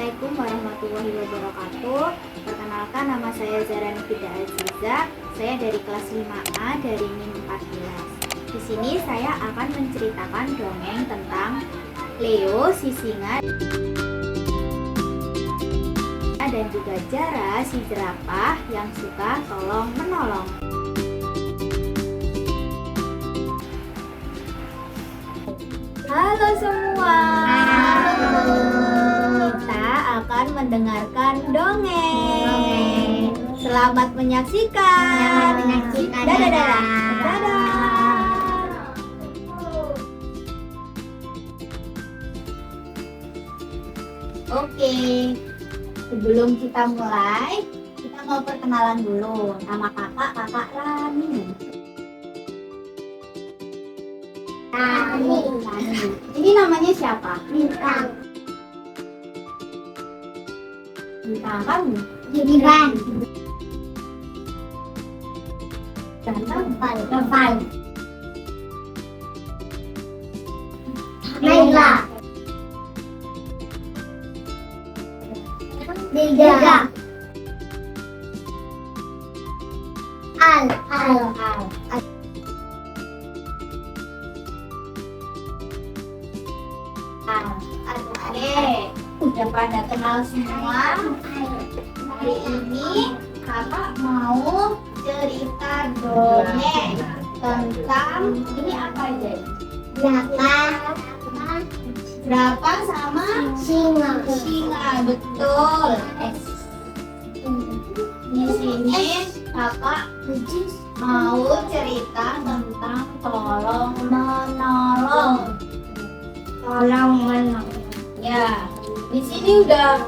Assalamualaikum warahmatullahi wabarakatuh. Perkenalkan, nama saya Zara Nufida Aziza. Saya dari kelas 5A dari NIM 14. Di sini saya akan menceritakan dongeng tentang Leo, si singa, dan juga Zara, si jerapah yang suka tolong menolong. Halo semua. Kita akan mendengarkan dongeng. Selamat menyaksikan. Dadah, dadah. Dadah. Oke, sebelum kita mulai, kita mau perkenalan dulu. Nama kakak Rani. Ini namanya siapa? Bintang. Bintang kamu? Gibran. Ganteng? Depan. Naila. Dilda. Al. Oke, udah pada kenal semua. Hari ini kakak mau cerita dongeng tentang ini apa aja? Jerapah sama Singa. betul. Di sini kakak mau cerita tentang tolong menolong. Ya, di sini udah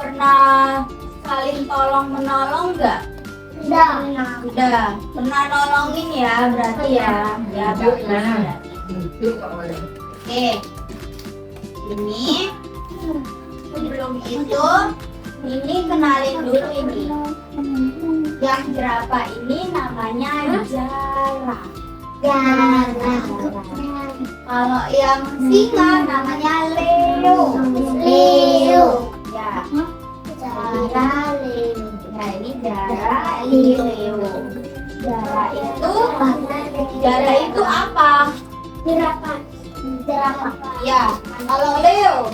pernah saling tolong menolong nggak? Udah pernah nolongin ya, berarti ya bagus. Oke, ini sebelum itu ini kenalin dulu ini. Yang jerapah ini namanya Zara. Kalau yang singa namanya Leo. Ya. Zara, Leo. Nah, ini Zara, ini Leo. Zara itu apa? Jerapah. Ya. Kalau Leo,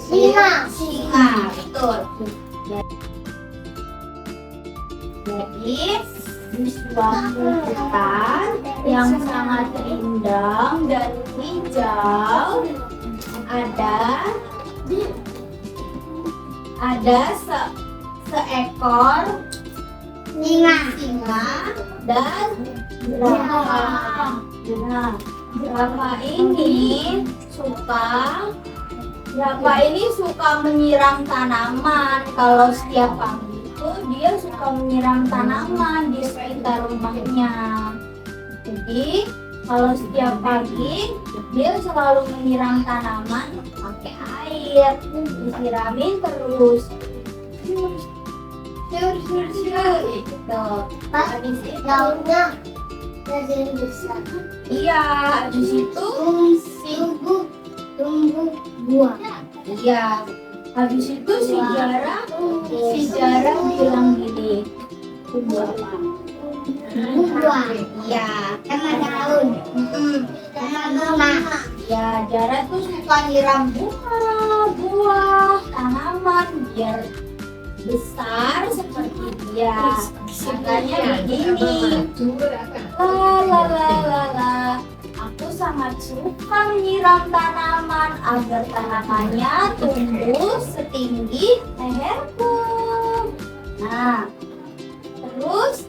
Singa. betul. Jadi di sebuah hutan yang sangat rindang dan hijau ada seekor singa dan jerapah. Jerapah ini suka menyiram tanaman. Kalau setiap pagi itu dia suka menyiram tanaman di sekitar rumahnya. Jadi kalau setiap pagi dia selalu menyiram tanaman pakai air, disiramin terus. Gitu. Habis itu Daunnya jadi besar. iya, habis itu Tumbuh buah. iya, habis itu si Zara bilang gini, Buah. iya, Sama daun. Sama bunga. ya Zara tuh suka nyiram buah, tanaman biar besar seperti dia. Makanya begini, la. Aku sangat suka menyiram tanaman agar tanamannya tumbuh setinggi leherku. Nah, terus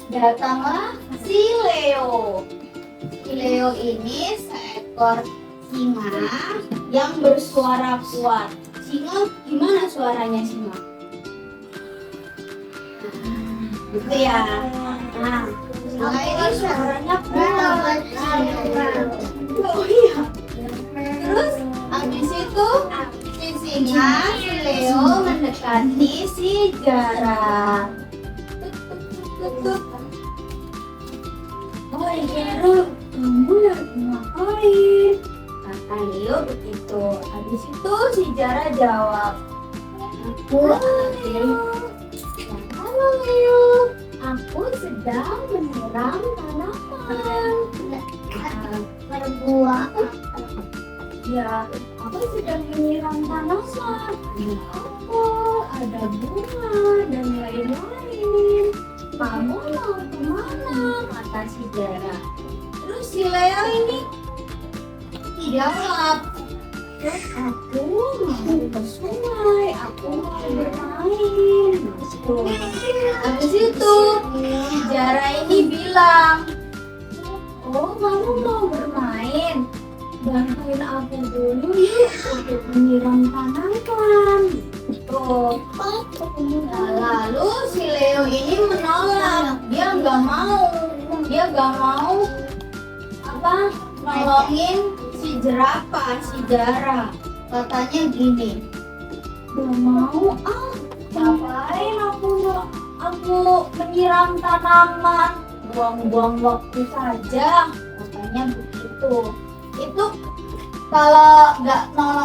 datanglah si Leo. Si Leo ini seekor singa yang bersuara kuat. Singa gimana suaranya singa? Gitu ya. Nah, singa ini suaranya kuat. Oh iya. Terus habis itu si Leo mendekati si Zara. Oh Zara, kamu lagi ngapain? Kata Leo begitu. Habis itu si Zara jawab, halo Leo, aku sedang menyiram tanaman. Berbuah. Ya, aku sedang menyiram tanaman. Apa? Ada bunga dan lain-lain. Kamu mau kemana? Kata si Zara. Terus si Leo ini jawab, aku mau ke sungai, aku mau bermain. Habis itu si Zara ini bilang, oh kamu mau bermain? Bantuin aku dulu yuk untuk menyiram tanaman. Tuh. Nah, lalu si Leo ini menolak. Dia nggak mau apa nolongin si jerapah, si Zara. Katanya gini, gak mau ngapain aku menyiram tanaman, buang-buang waktu saja. Katanya begitu. Itu kalau nggak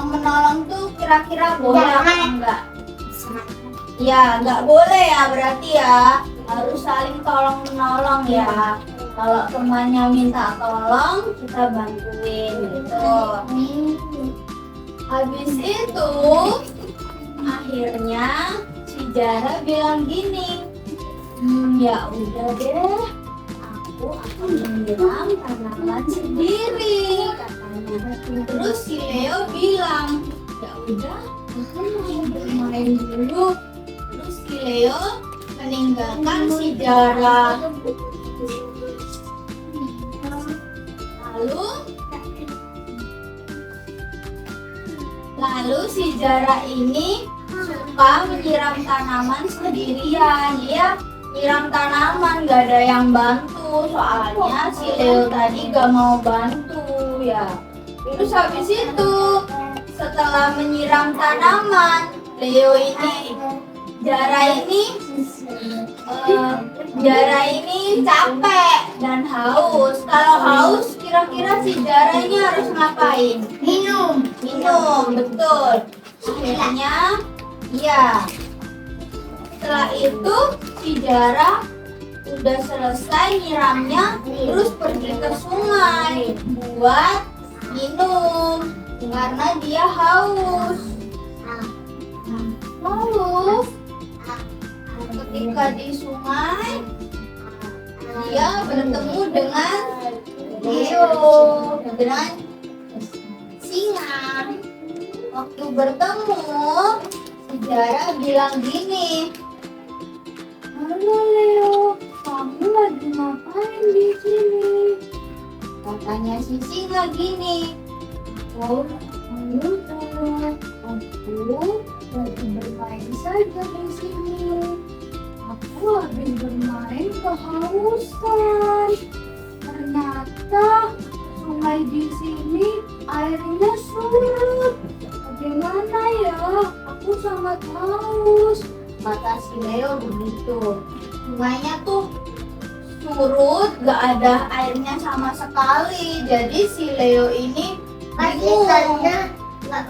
menolong tuh kira-kira boleh apa enggak? Ya nggak boleh ya, berarti ya harus saling tolong menolong ya. Kalau temannya minta tolong, kita bantuin gitu. Habis itu akhirnya si Zara bilang gini, ya udah deh, aku akan menyiram tanaman sendiri, katanya. Terus si Leo bilang, ya udah, aku mau bermain dulu. Terus si Leo meninggalkan si Zara. Lalu si Zara ini suka menyiram tanaman sendirian. Dia nyiram tanaman, gak ada yang bantu. Soalnya si Leo tadi gak mau bantu ya. Terus habis itu setelah menyiram tanaman, Zara ini capek dan haus. Kalau haus, kira-kira si Zara ini harus ngapain? Minum, betul. Akhirnya, ya. Setelah itu si Zara udah selesai nyiramnya, terus pergi ke sungai buat minum karena dia haus. Lalu ketika di sungai, dia bertemu dengan Leo, dengan singa. Waktu bertemu, si Zara bilang gini, halo Leo, kamu lagi ngapain di sini? Katanya si singa gini, oh halo Zara, aku lagi bermain saja di sini. Aku habis bermain kehausan. Ternyata sungai di sini airnya surut. Bagaimana ya? Aku sangat haus. Kata si Leo begitu. Sungainya tuh surut, gak ada airnya sama sekali. Jadi si Leo ini bingung. Nggak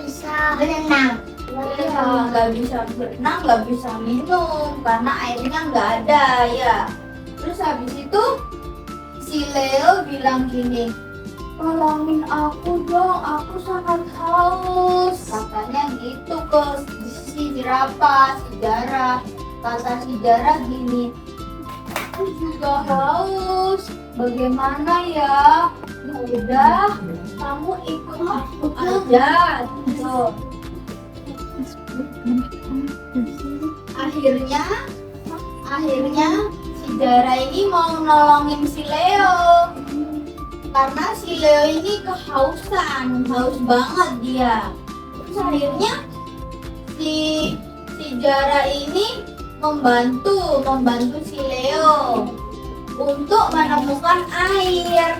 bisa berenang. Iya, nggak bisa berenang, nggak bisa minum karena airnya nggak ada ya. Terus habis itu si Leo bilang gini, tolongin aku dong, aku sangat haus. Katanya gitu ke si jerapah, si Zara. Kata si Zara gini, aku juga haus. Bagaimana ya? Ya udah, kamu ikut aku aja. Gitu. Akhirnya si Zara ini mau nolongin si Leo karena si Leo ini kehausan, haus banget dia. Terus akhirnya si Zara ini membantu si Leo untuk menemukan air.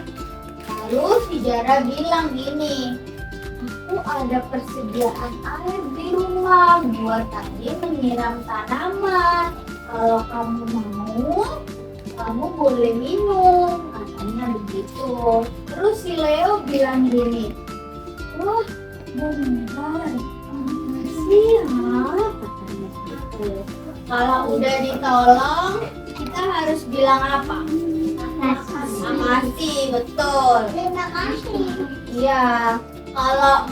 Lalu si Zara bilang gini, aku ada persediaan air di rumah buat tadi menyiram tanaman. Kalau kamu mau, kamu boleh minum. Katanya begitu. Terus si Leo bilang gini, wah benar, makasih ya, katanya gitu. Kalau udah ditolong, kita harus bilang apa? Makasih, betul. Terima kasih. Iya, kalau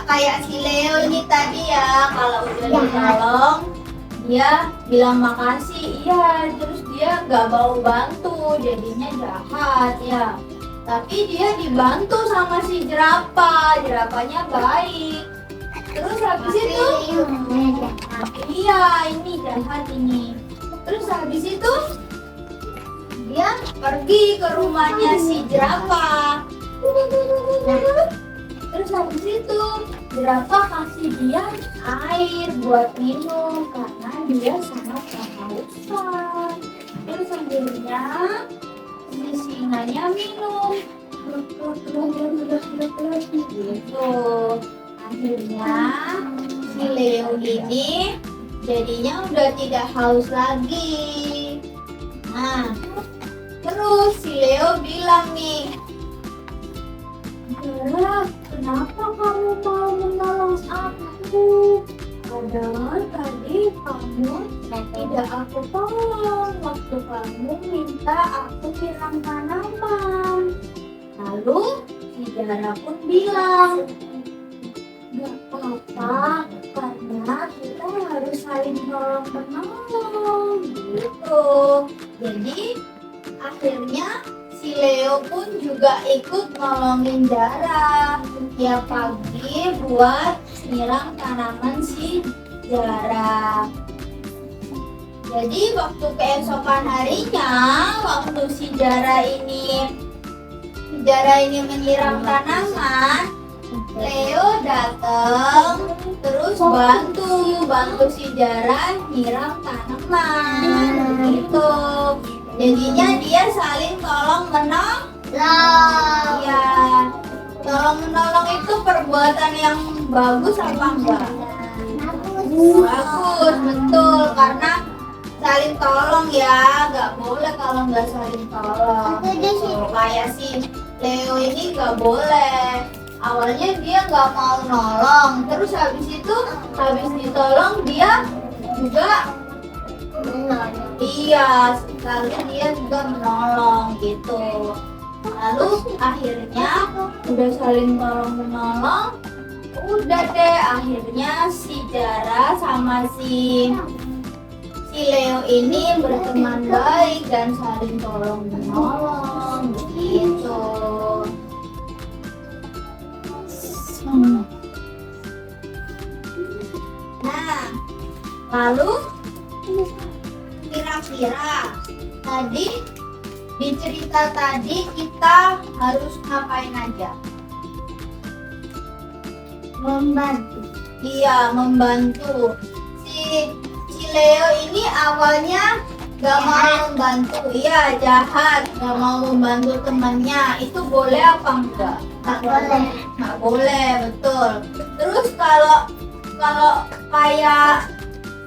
kayak si Leo ini tadi ya, kalau udah ditolong dia bilang makasih, iya, terus dia nggak mau bantu, jadinya jahat ya. Tapi dia dibantu sama si jerapahnya baik. Terus habis itu, iya ini jahat ini. Terus habis itu dia pergi ke rumahnya si jerapah. Terus habis itu jerapah kasih dia air buat minum karena dia sangat kehausan. Terus akhirnya si singanya minum gitu. Akhirnya si Leo ini jadinya udah tidak haus lagi. Nah, terus si Leo bilang nih, Zara, kenapa kamu mau menolong aku? Padahal tadi kamu tidak aku tolong waktu kamu minta aku siram tanaman. Lalu si Zara pun bilang, gak apa-apa, karena kita harus saling tolong menolong gitu. Jadi akhirnya si Leo pun juga ikut nolongin Zara tiap pagi buat nyiram tanaman si Zara. Jadi waktu keesokan harinya, waktu si Zara ini menyiram tanaman, Leo datang terus bantu si Zara nyiram tanaman gitu. Jadinya dia saling tolong menolong. Ya, tolong menolong itu perbuatan yang bagus apa enggak? Bagus, betul, karena saling tolong ya, nggak boleh kalau nggak saling tolong. Kayak si Leo ini nggak boleh. Awalnya dia nggak mau nolong, terus habis ditolong dia juga iya, sekali dia juga menolong gitu. Lalu akhirnya udah saling tolong menolong, udah deh akhirnya si Zara sama si Leo ini berteman baik dan saling tolong menolong gitu. Nah, lalu kira-kira tadi di cerita tadi kita harus ngapain aja? Membantu. Iya, membantu. Si Leo ini awalnya gak mau membantu, iya jahat, gak mau membantu temannya. Itu boleh apa enggak? Nggak boleh. Nggak boleh, betul. Terus kalau kayak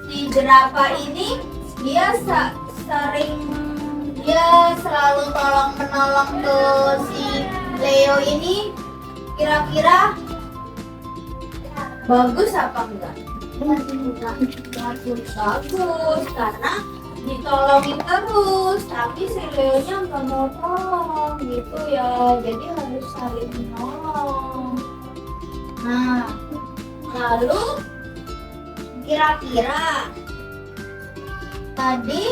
si jerapah ini dia selalu tolong menolong ke si Leo ini, kira-kira bagus apa enggak? Bagus, karena ditolongin terus, tapi si Leonya nggak mau tolong gitu ya, jadi harus saling menolong. Nah, lalu kira-kira tadi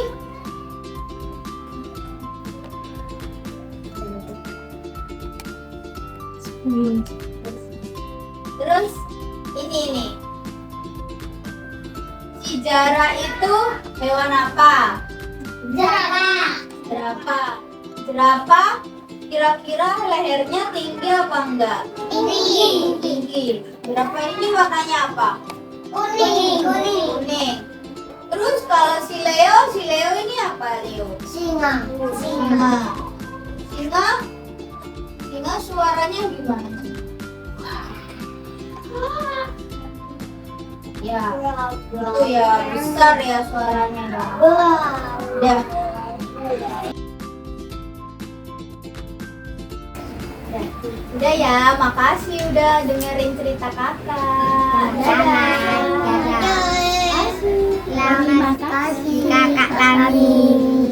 terus ini nih, si Zara itu hewan apa? Jerapah kira-kira lehernya tinggi apa enggak? Tinggi. Jerapah ini warnanya apa? Kuning. Terus kalau si Leo ini apa, Leo? Singa. Singa suaranya gimana? Ya, itu ya besar ya suaranya. Ya. Udah ya, makasih udah dengerin cerita kakak. Dadah. Selamat pagi kakak Lani.